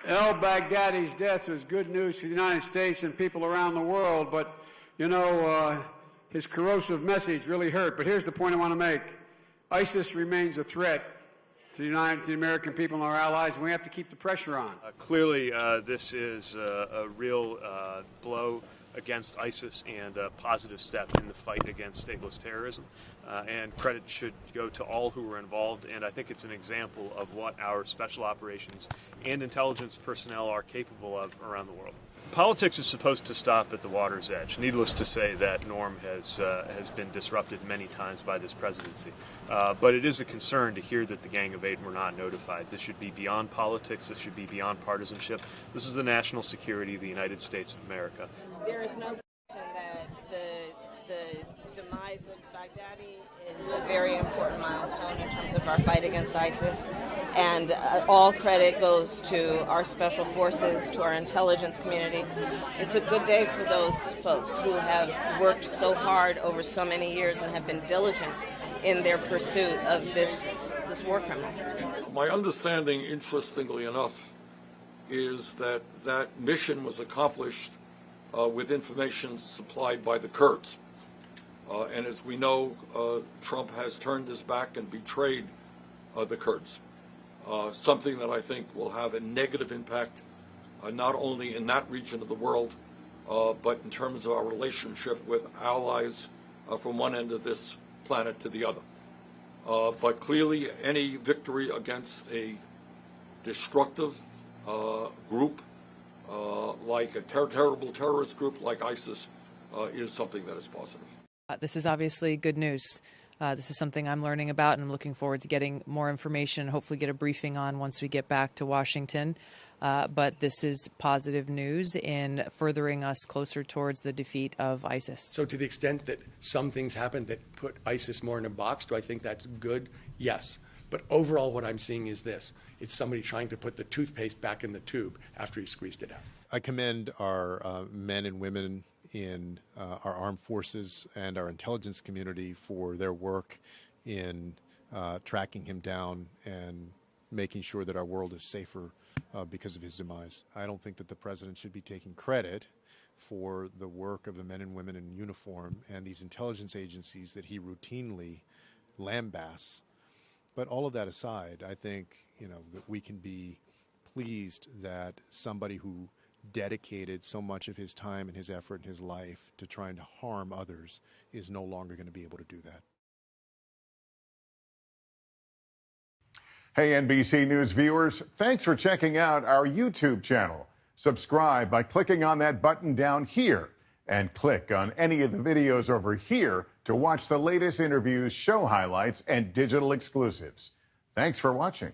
Al-Baghdadi's death was good news for the United States and people around the world, but, you know, his corrosive message really hurt. But here's the point I want to make. ISIS remains a threat to the American people and our allies, and we have to keep the pressure on. Clearly, this is a real blow against ISIS and a positive step in the fight against stateless terrorism. And credit should go to all who were involved, and I think it's an example of what our special operations and intelligence personnel are capable of around the world. Politics is supposed to stop at the water's edge. Needless to say, that norm has been disrupted many times by this presidency. But it is a concern to hear that the Gang of Eight were not notified. This should be beyond politics. This should be beyond partisanship. This is the national security of the United States of America. There is no question that the demise of Baghdadi is a very important milestone in terms of our fight against ISIS. And all credit goes to our special forces, to our intelligence community. It's a good day for those folks who have worked so hard over so many years and have been diligent in their pursuit of this war criminal. My understanding, interestingly enough, is that that mission was accomplished with information supplied by the Kurds. And as we know, Trump has turned his back and betrayed the Kurds. Something that I think will have a negative impact not only in that region of the world, but in terms of our relationship with allies from one end of this planet to the other. But clearly, any victory against a destructive group, like a terrible terrorist group like ISIS, is something that is positive. This is obviously good news. This is something I'm learning about, and I'm looking forward to getting more information and hopefully get a briefing on once we get back to Washington. But this is positive news in furthering us closer towards the defeat of ISIS. So to the extent that some things happen that put ISIS more in a box, do I think that's good? Yes. But overall, what I'm seeing is this. It's somebody trying to put the toothpaste back in the tube after he squeezed it out. I commend our men and women in our armed forces and our intelligence community for their work in tracking him down and making sure that our world is safer because of his demise. I don't think that the president should be taking credit for the work of the men and women in uniform and these intelligence agencies that he routinely lambasts. But all of that aside, I think, you know, that we can be pleased that somebody who dedicated so much of his time and his effort and his life to trying to harm others is no longer going to be able to do that. Hey, NBC News viewers, thanks for checking out our YouTube channel. Subscribe by clicking on that button down here and click on any of the videos over here to watch the latest interviews, show highlights, and digital exclusives. Thanks for watching.